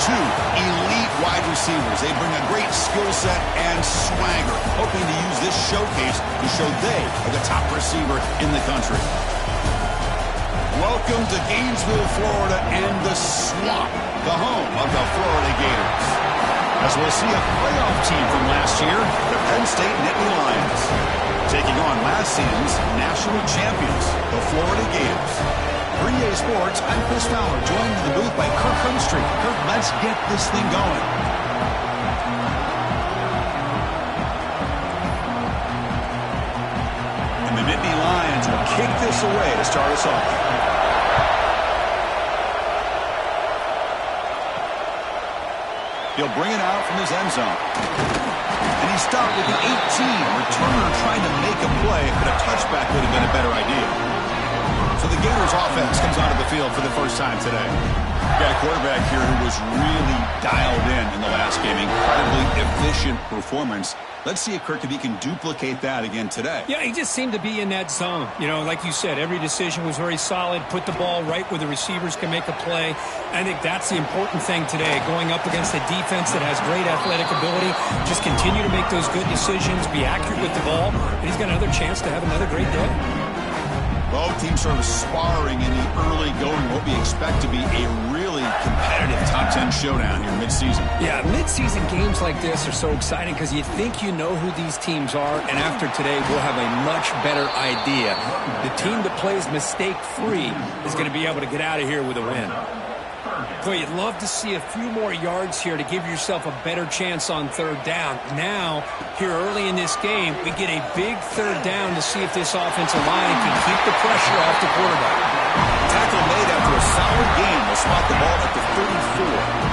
two elite wide receivers. They bring a great skill set and swagger, hoping to use this showcase to show they are the top receiver in the country. Welcome to Gainesville, Florida, and the Swamp, the home of the Florida Gators. As we'll see a playoff team from last year, the Penn State Lions, taking on last season's national champions, the Florida Gators. For EA Sports, I'm Chris Fowler, joined in the booth by Kirk Humstreet. Kirk, let's get this thing going. And the Nittany Lions will kick this away to start us off. He'll bring it out from his end zone. And he stopped with the 18. Returner trying to make a play, but a touchback would have been a better idea. So the Gators offense comes onto the field for the first time today. Got a quarterback here who was really dialed in the last game. Incredibly efficient performance. Let's see if Kirk, if he can duplicate that again today. Yeah, he just seemed to be in that zone. You know, like you said, every decision was very solid. Put the ball right where the receivers can make a play. I think that's the important thing today. Going up against a defense that has great athletic ability. Just continue to make those good decisions. Be accurate with the ball. And he's got another chance to have another great day. Both teams sort of sparring in the early going. What we expect to be a really competitive top 10 showdown here mid-season. Yeah, mid-season games like this are so exciting because you think you know who these teams are, and after today we'll have a much better idea. The team that plays mistake-free is going to be able to get out of here with a win. Boy, you'd love to see a few more yards here to give yourself a better chance on third down. Now, here early in this game, we get a big third down to see if this offensive line can keep the pressure off the quarterback. Tackle made after a solid game. Will spot the ball at the 34.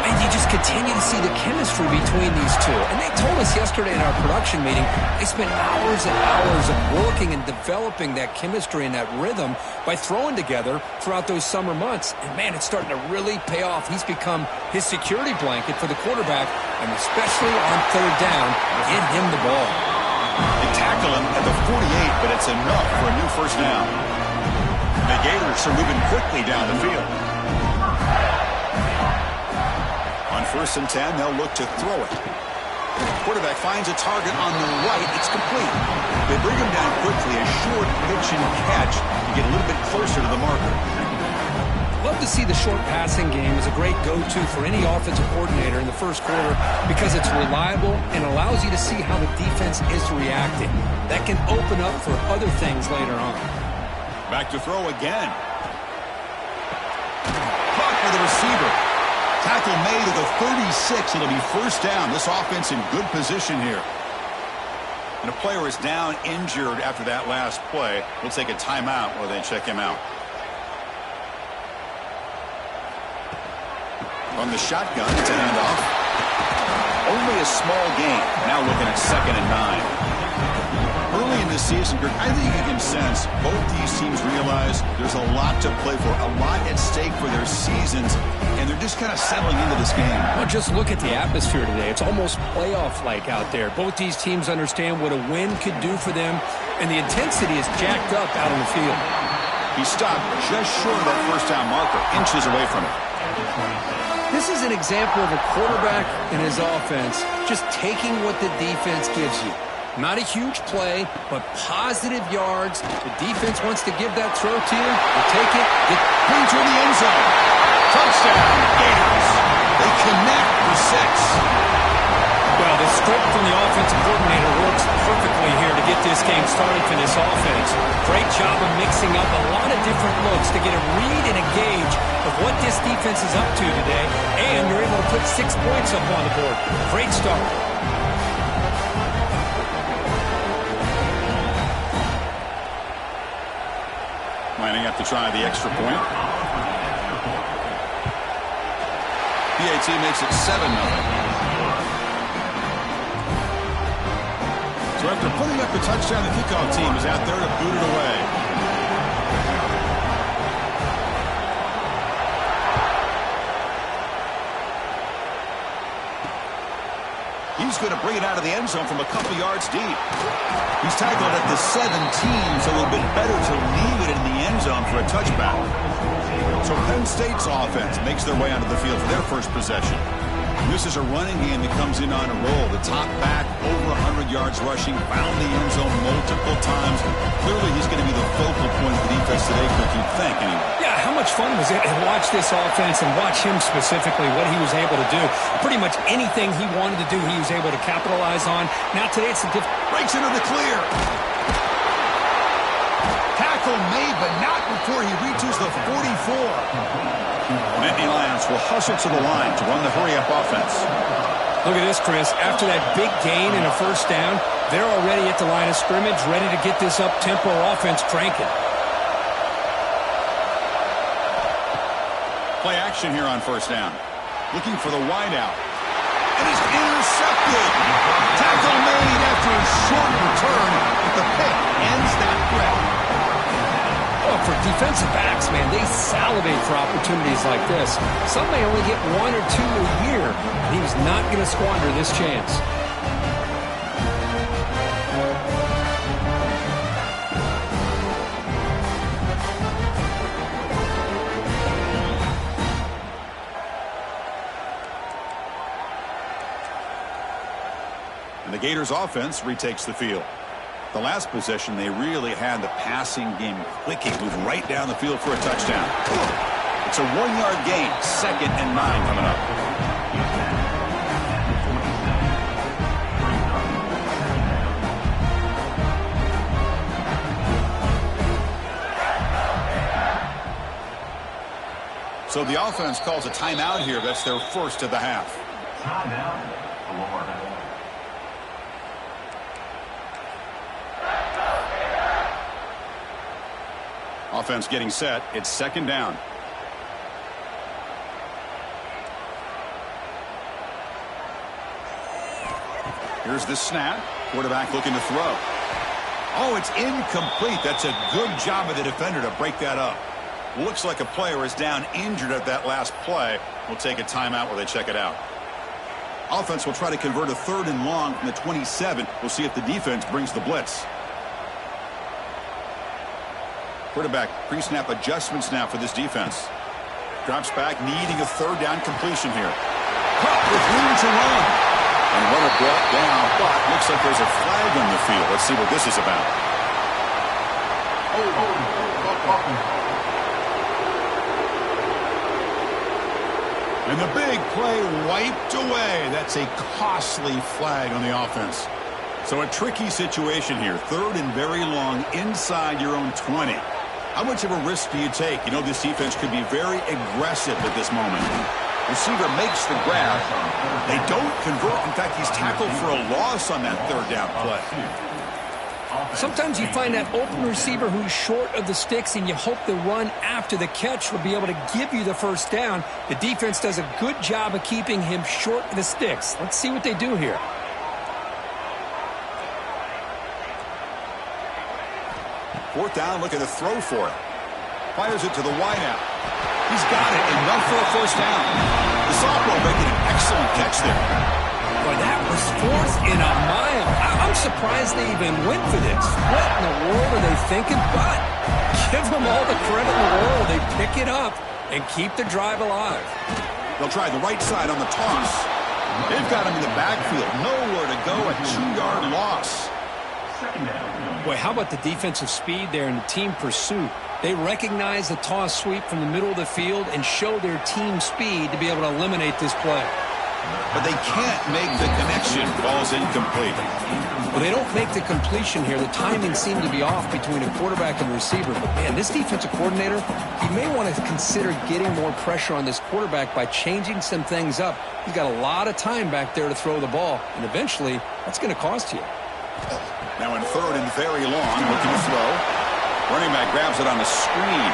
And you just continue to see the chemistry between these two. And they told us yesterday in our production meeting, they spent hours and hours of working and developing that chemistry and that rhythm by throwing together throughout those summer months. And, man, it's starting to really pay off. He's become his security blanket for the quarterback, and especially on third down, get him the ball. They tackle him at the 48, but it's enough for a new first down. The Gators are moving quickly down the field. On 1st and 10, they'll look to throw it. The quarterback finds a target on the right. It's complete. They bring him down quickly, a short pitch and catch to get a little bit closer to the marker. Love to see the short passing game as a great go-to for any offensive coordinator in the first quarter because it's reliable and allows you to see how the defense is reacting. That can open up for other things later on. Back to throw again. Caught for the receiver. Tackle made at the 36. It'll be first down. This offense in good position here. And a player is down injured after that last play. We'll take a timeout while they check him out. On the shotgun, it's a handoff. Only a small gain. Now looking at 2nd and 9. Early in this season, Greg, I think you can sense both these teams realize there's a lot to play for, a lot at stake for their seasons, and they're just kind of settling into this game. Well, just look at the atmosphere today. It's almost playoff-like out there. Both these teams understand what a win could do for them, and the intensity is jacked up out on the field. He stopped just short of that first down marker, inches away from it. This is an example of a quarterback and his offense just taking what the defense gives you. Not a huge play, but positive yards. The defense wants to give that throw to you. You take it. Get brings her in the end zone. Touchdown, Gators. They connect for 6. Well, the script from the offensive coordinator works perfectly here to get this game started for this offense. Great job of mixing up a lot of different looks to get a read and a gauge of what this defense is up to today, and you're able to put 6 points up on the board. Great start. Lining up to try the extra point. PAT makes it 7-0. So after putting up the touchdown, the kickoff team is out there to boot it away. He's going to bring it out of the end zone from a couple yards deep. He's tackled at the 17, so a little bit better to leave it in the end zone for a touchback. So Penn State's offense makes their way onto the field for their first possession. This is a running game that comes in on a roll. The top back, over 100 yards rushing, found the end zone multiple times. Clearly, he's going to be the focal point of the defense today, Cook, you'd think, anyway. Yeah, how much fun was it to watch this offense and watch him specifically, what he was able to do. Pretty much anything he wanted to do, he was able to capitalize on. Now today, it's a different... Breaks into the clear. Tackle made, but not before he reaches the 44. Nittany Lions will hustle to the line to run the hurry-up offense. Look at this, Chris. After that big gain and a first down, they're already at the line of scrimmage, ready to get this up-tempo offense cranking. Play action here on first down. Looking for the wideout. And he's intercepted. Tackle made after a short return, but the pick ends that threat. Oh, for defensive backs, man, they salivate for opportunities like this. Some may only get 1 or 2 a year. He was not going to squander this chance. And the Gators offense retakes the field. The last possession, they really had the passing game clicking, moved right down the field for a touchdown. It's a 1-yard gain, 2nd and 9 coming up. So the offense calls a timeout here. That's their first of the half. Timeout. Offense getting set. It's 2nd down. Here's the snap. Quarterback looking to throw. Oh, it's incomplete. That's a good job of the defender to break that up. Looks like a player is down injured at that last play. We'll take a timeout while they check it out. Offense will try to convert a 3rd and long from the 27. We'll see if the defense brings the blitz. Quarterback pre-snap adjustments now for this defense. Drops back, needing a 3rd down completion here. Caught with room to run. And runner brought down, but looks like there's a flag on the field. Let's see what this is about. And the big play wiped away. That's a costly flag on the offense. So a tricky situation here. 3rd and very long inside your own 20. How much of a risk do you take? You know, this defense could be very aggressive at this moment. Receiver makes the grab. They don't convert. In fact, he's tackled for a loss on that 3rd down play. Sometimes you find that open receiver who's short of the sticks, and you hope the run after the catch will be able to give you the first down. The defense does a good job of keeping him short of the sticks. Let's see what they do here. Fourth down, looking to throw for it. Fires it to the wideout. He's got it, enough for a first down. The sophomore making an excellent catch there. Boy, that was 4th and a mile. I'm surprised they even went for this. What in the world are they thinking? But give them all the credit in the world. They pick it up and keep the drive alive. They'll try the right side on the toss. They've got him in the backfield. Nowhere to go, a 2-yard loss. Boy, how about the defensive speed there and the team pursuit? They recognize the toss sweep from the middle of the field and show their team speed to be able to eliminate this play. But they can't make the connection. Ball's incomplete. Well, they don't make the completion here. The timing seemed to be off between a quarterback and receiver. But, man, this defensive coordinator, he may want to consider getting more pressure on this quarterback by changing some things up. He's got a lot of time back there to throw the ball, and eventually that's going to cost you. Now in 3rd and very long, looking to throw. Running back grabs it on the screen.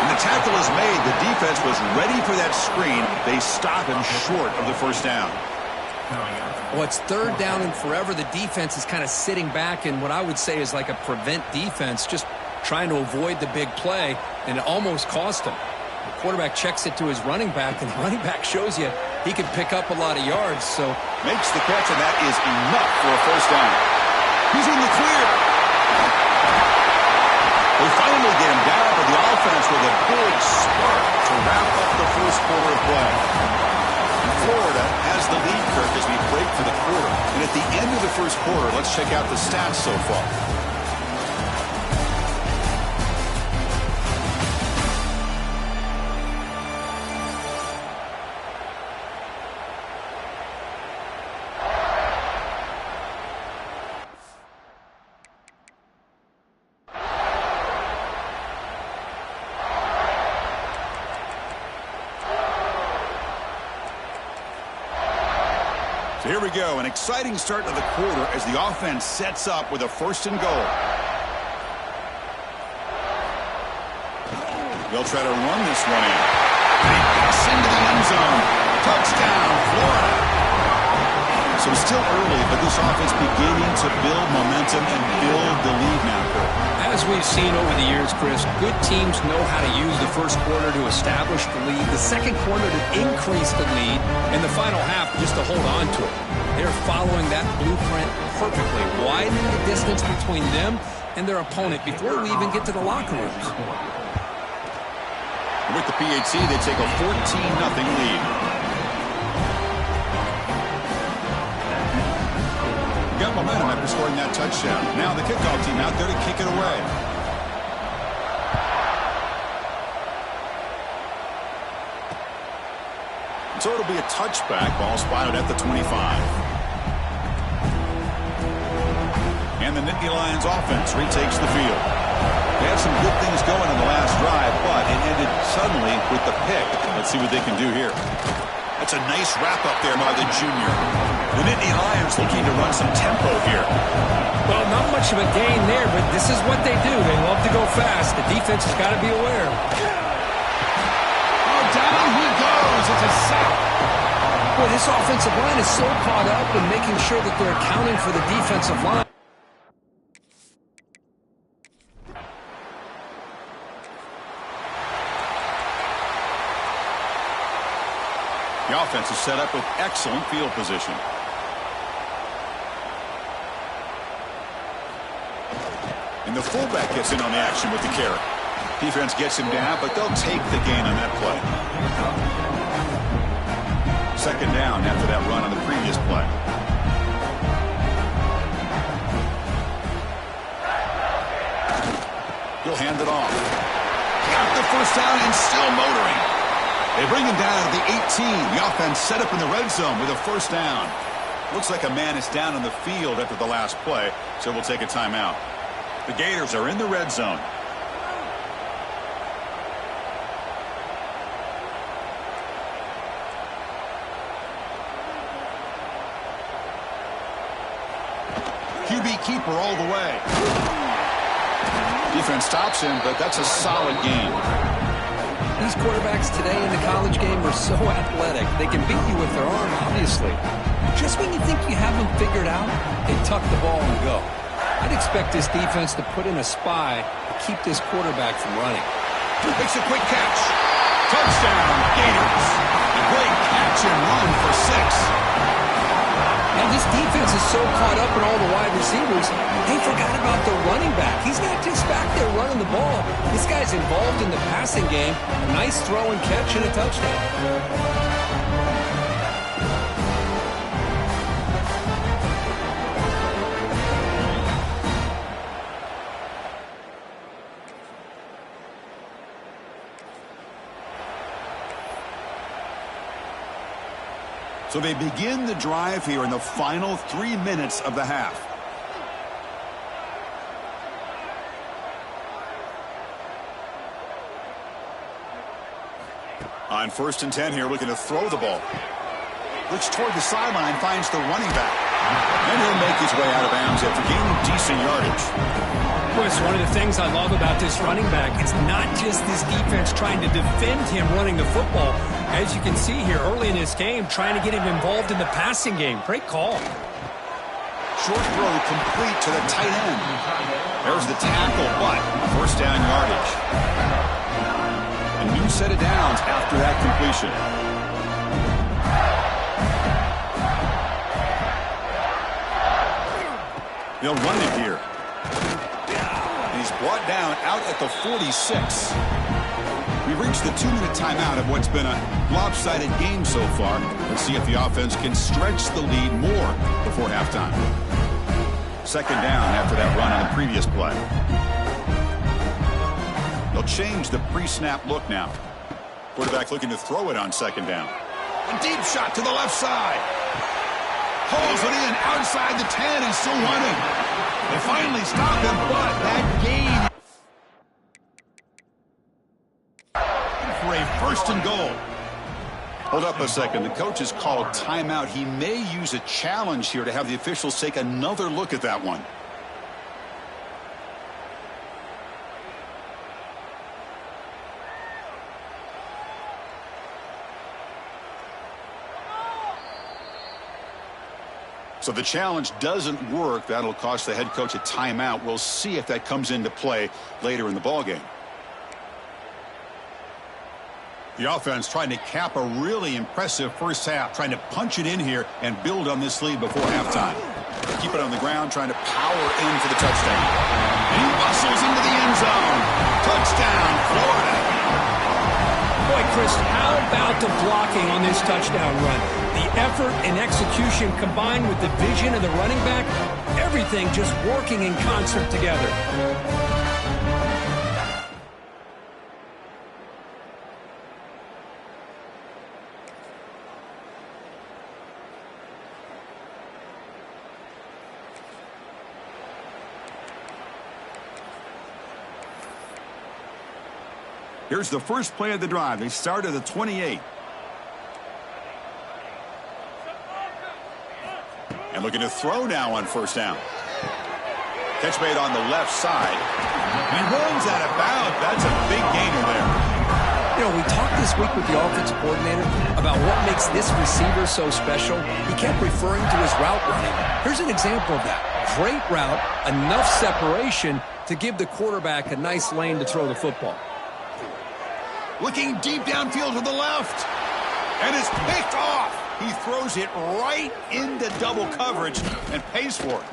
When the tackle is made, the defense was ready for that screen. They stop him short of the first down. Well, it's 3rd down and forever. The defense is kind of sitting back in what I would say is like a prevent defense, just trying to avoid the big play, and it almost cost him. The quarterback checks it to his running back, and the running back shows you he can pick up a lot of yards. So makes the catch, and that is enough for a first down. He's in the clear. They finally get him down, but for the offense with a big spark to wrap up the first quarter of play. Florida has the lead, Kirk, as we break for the quarter. And at the end of the first quarter, let's check out the stats so far. So here we go, an exciting start to the quarter as the offense sets up with a 1st and goal. They'll try to run this one in. They pass into the end zone. Touchdown, Florida. So it's still early, but this offense beginning to build momentum and build the lead now, Kirk. As we've seen over the years, Chris, good teams know how to use the first quarter to establish the lead, the second quarter to increase the lead, and the final half just to hold on to it. They're following that blueprint perfectly, widening the distance between them and their opponent before we even get to the locker rooms. With the PHC, they take a 14-0 lead. Got momentum after scoring that touchdown. Now the kickoff team out there to kick it away. So it'll be a touchback. Ball spotted at the 25. And the Nittany Lions offense retakes the field. They had some good things going in the last drive, but it ended suddenly with the pick. Let's see what they can do here. That's a nice wrap-up there by the junior. The Nittany Lions looking to run some tempo here. Well, not much of a gain there, but this is what they do. They love to go fast. The defense has got to be aware. Oh, down he goes. It's a sack. Boy, this offensive line is so caught up in making sure that they're accounting for the defensive line. The offense is set up with excellent field position. And the fullback gets in on the action with the carry. Defense gets him down, but they'll take the gain on that play. 2nd down after that run on the previous play. He'll hand it off. Got the 1st down and still motoring. They bring him down at the 18. The offense set up in the red zone with a 1st down. Looks like a man is down on the field after the last play, so we'll take a timeout. The Gators are in the red zone. QB keeper all the way. Defense stops him, but that's a solid game. These quarterbacks today in the college game are so athletic. They can beat you with their arm, obviously. But just when you think you have them figured out, they tuck the ball and go. I'd expect this defense to put in a spy to keep this quarterback from running. Makes a quick catch. Touchdown, Gators. A great catch and run for 6. Now this defense is so caught up in all the wide receivers, they forgot about the running back. He's not just back there running the ball. This guy's involved in the passing game. Nice throw and catch and a touchdown. So they begin the drive here in the final 3 minutes of the half. On 1st and 10 here, looking to throw the ball. Looks toward the sideline, finds the running back. And he'll make his way out of bounds after gaining decent yardage. Well, it's one of the things I love about this running back. It's not just this defense trying to defend him running the football. As you can see here early in this game, trying to get him involved in the passing game. Great call. Short throw complete to the tight end. There's the tackle, but 1st down yardage. A new set of downs after that completion. They'll run it here. he's brought down out at the 46. We've reached the 2-minute timeout of what's been a lopsided game so far. Let's see if the offense can stretch the lead more before halftime. Second down after that run on the previous play. They'll change the pre-snap look now. Quarterback looking to throw it on second down. A deep shot to the left side. Pulls it in outside the 10 and still running. They finally stop him, but that gain for a first and goal. Hold up a second. The coach has called timeout. He may use a challenge here to have the officials take another look at that one. So the challenge doesn't work. That'll cost the head coach a timeout. We'll see if that comes into play later in the ballgame. The offense trying to cap a really impressive first half, trying to punch it in here and build on this lead before halftime. Keep it on the ground, trying to power in for the touchdown. And he bustles into the end zone. Touchdown, Florida. Boy, Chris, how about the blocking on this touchdown run? The effort and execution combined with the vision of the running back, everything just working in concert together. Here's the first play of the drive. They start at the 28. And looking to throw now on first down. Catch made on the left side. He runs out of bounds. That's a big gainer there. You know, we talked this week with the offensive coordinator about what makes this receiver so special. He kept referring to his route running. Here's an example of that. Great route, enough separation to give the quarterback a nice lane to throw the football. Looking deep downfield to the left. And it's picked off. He throws it right into double coverage and pays for it.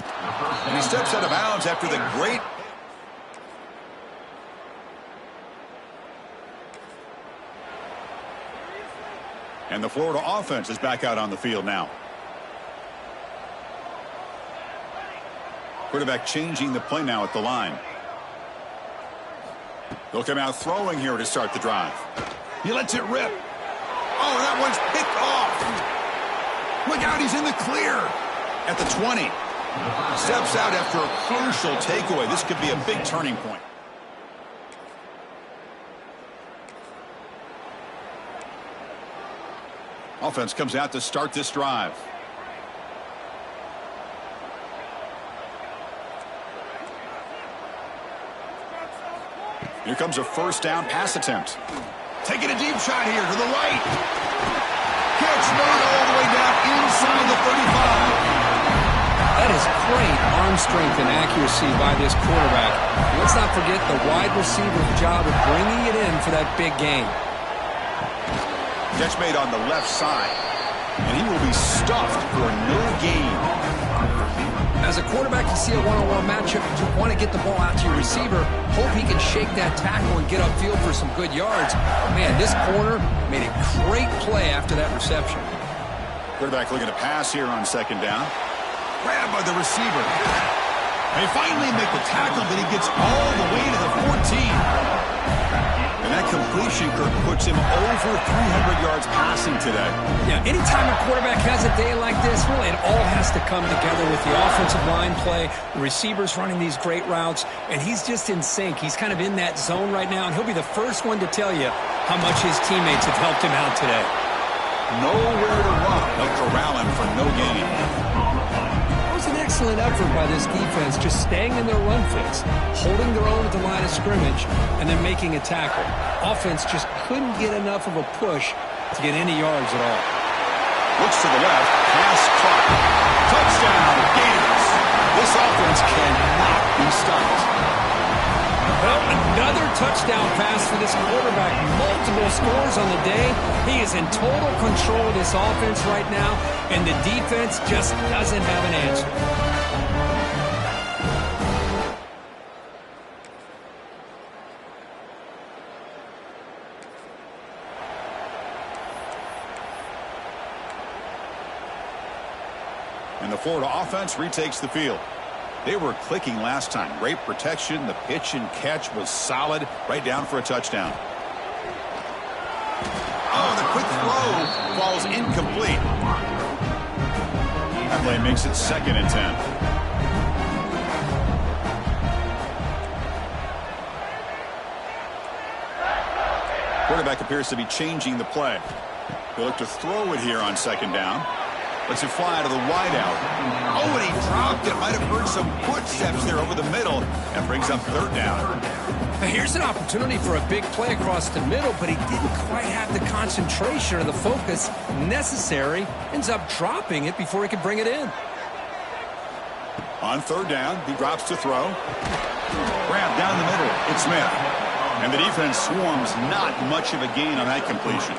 And he steps out of bounds after the great... And the Florida offense is back out on the field now. Quarterback changing the play now at the line. They'll come out throwing here to start the drive. He lets it rip. Oh, that one's picked off. Look out, he's in the clear. At the 20. Steps out after a crucial takeaway. This could be a big turning point. Offense comes out to start this drive. Here comes a first down pass attempt. Taking a deep shot here to the right. Catch made all the way down inside the 35. That is great arm strength and accuracy by this quarterback. Let's not forget the wide receiver's job of bringing it in for that big gain. Catch made on the left side. And he will be stuffed for no gain. As a quarterback, you see a one-on-one matchup, you want to get the ball out to your receiver, hope he can shake that tackle and get upfield for some good yards. Man, this corner made a great play after that reception. Quarterback looking to pass here on second down. Grabbed by the receiver. They finally make the tackle, but he gets all the way to the 14. And that completion, Kirk, puts him over 300 yards passing today. Yeah, anytime a quarterback has a day like this, really it all has to come together with the offensive line play, the receivers running these great routes, and he's just in sync. He's kind of in that zone right now, and he'll be the first one to tell you how much his teammates have helped him out today. Nowhere to run. They'll corral him for no gain. It was an excellent effort by this defense, just staying in their run fits, holding their own at the line of scrimmage, and then making a tackle. Offense just couldn't get enough of a push to get any yards at all. Looks to the left, pass caught. Touchdown, Gators. This offense cannot be stopped. Well, another touchdown pass for this quarterback. Multiple scores on the day. He is in total control of this offense right now, and the defense just doesn't have an answer. And the Florida offense retakes the field. They were clicking last time. Great protection. The pitch and catch was solid. Right down for a touchdown. Oh, the quick throw falls incomplete. That play makes it 2nd and 10. Quarterback appears to be changing the play. He'll look to throw it here on 2nd down. Lets it fly to the wideout. Oh, and he dropped it. Might have heard some footsteps there over the middle. That brings up 3rd down. Now here's an opportunity for a big play across the middle, but he didn't quite have the concentration or the focus necessary. Ends up dropping it before he could bring it in. On 3rd down, he drops to throw. Grab down the middle. It's Smith. And the defense swarms. Not much of a gain on that completion.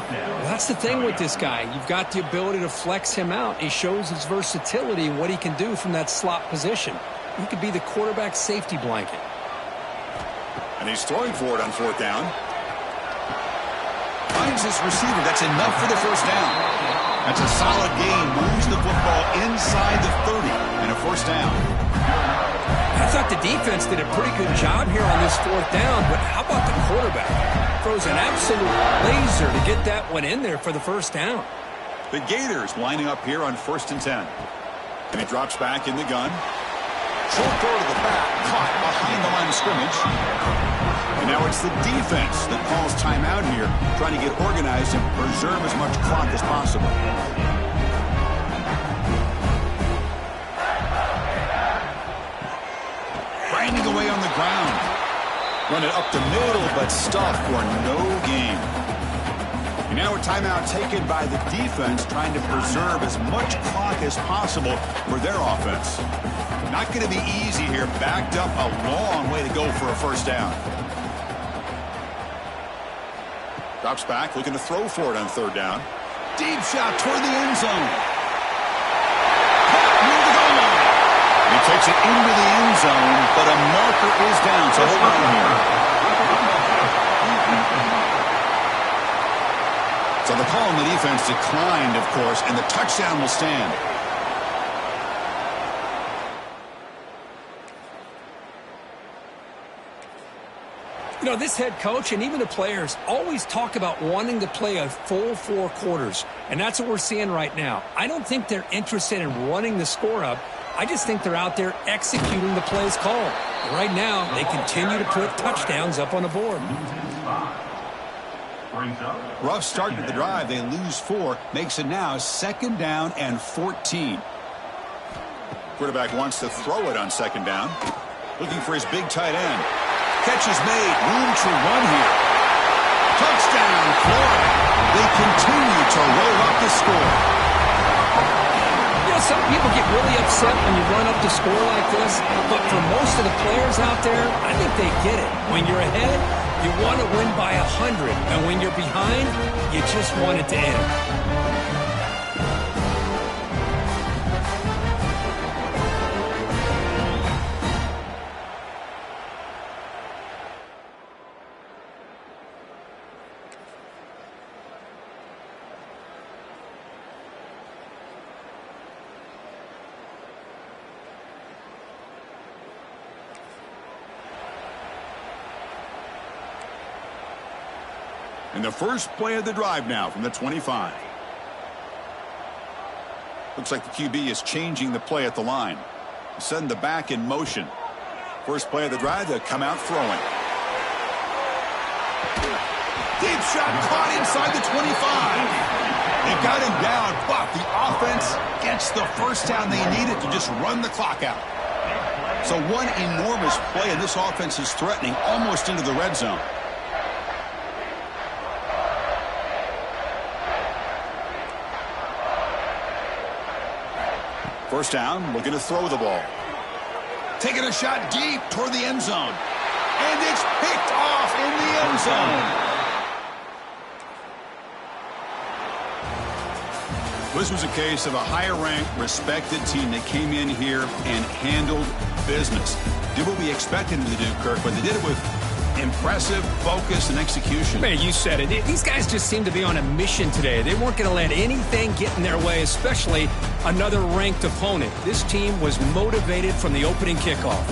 Well, that's the thing with this guy. You've got the ability to flex him out. He shows his versatility and what he can do from that slot position. He could be the quarterback safety blanket. And he's throwing for it on 4th down. Finds his receiver. That's enough for the 1st down. That's a solid gain. Moves the football inside the 30 and a 1st down. I thought the defense did a pretty good job here on this 4th down, but how about the quarterback? Throws an absolute laser to get that one in there for the 1st down. The Gators lining up here on 1st and 10. And he drops back in the gun. Short throw to the back, caught behind the line of scrimmage. And now it's the defense that calls timeout here, trying to get organized and preserve as much clock as possible. Grinding away on the ground. Run it up the middle, but stuffed for no gain. And now a timeout taken by the defense, trying to preserve as much clock as possible for their offense. Not going to be easy here. Backed up a long way to go for a 1st down. Drops back, looking to throw for it on 3rd down. Deep shot toward the end zone. Near the goal line. He takes it into the end zone, but a marker is down, so hold on here. So the call on the defense declined, of course, and the touchdown will stand. You know, this head coach and even the players always talk about wanting to play a full 4 quarters, and that's what we're seeing right now. I don't think they're interested in running the score up. I just think they're out there executing the plays called. And right now, they continue to put touchdowns up on the board. Rough start to the drive. They lose 4. Makes it now 2nd down and 14. Quarterback wants to throw it on 2nd down. Looking for his big tight end. Catch is made. Room to run here. Touchdown, Florida. They continue to roll up the score. You know, some people get really upset when you run up the score like this, but for most of the players out there, I think they get it. When you're ahead, you want to win by 100, and when you're behind, you just want it to end. And the first play of the drive now from the 25. Looks like the QB is changing the play at the line. Send the back in motion. First play of the drive, they'll come out throwing. Deep shot caught inside the 25. They got him down, but the offense gets the 1st down they needed to just run the clock out. So one enormous play, and this offense is threatening almost into the red zone. First down, looking to throw the ball. Taking a shot deep toward the end zone. And it's picked off in the end zone. This was a case of a higher-ranked, respected team that came in here and handled business. Did what we expected them to do, Kirk, but they did it with Impressive focus and execution. Man, you said it. These guys just seem to be on a mission today. They weren't going to let anything get in their way, especially another ranked opponent. This team was motivated from the opening kickoff.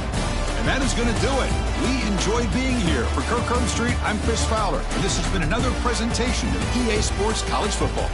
And that is going to do it. We enjoy being here. For Kirk Herbstreit, I'm Chris Fowler, and this has been another presentation of EA Sports College Football.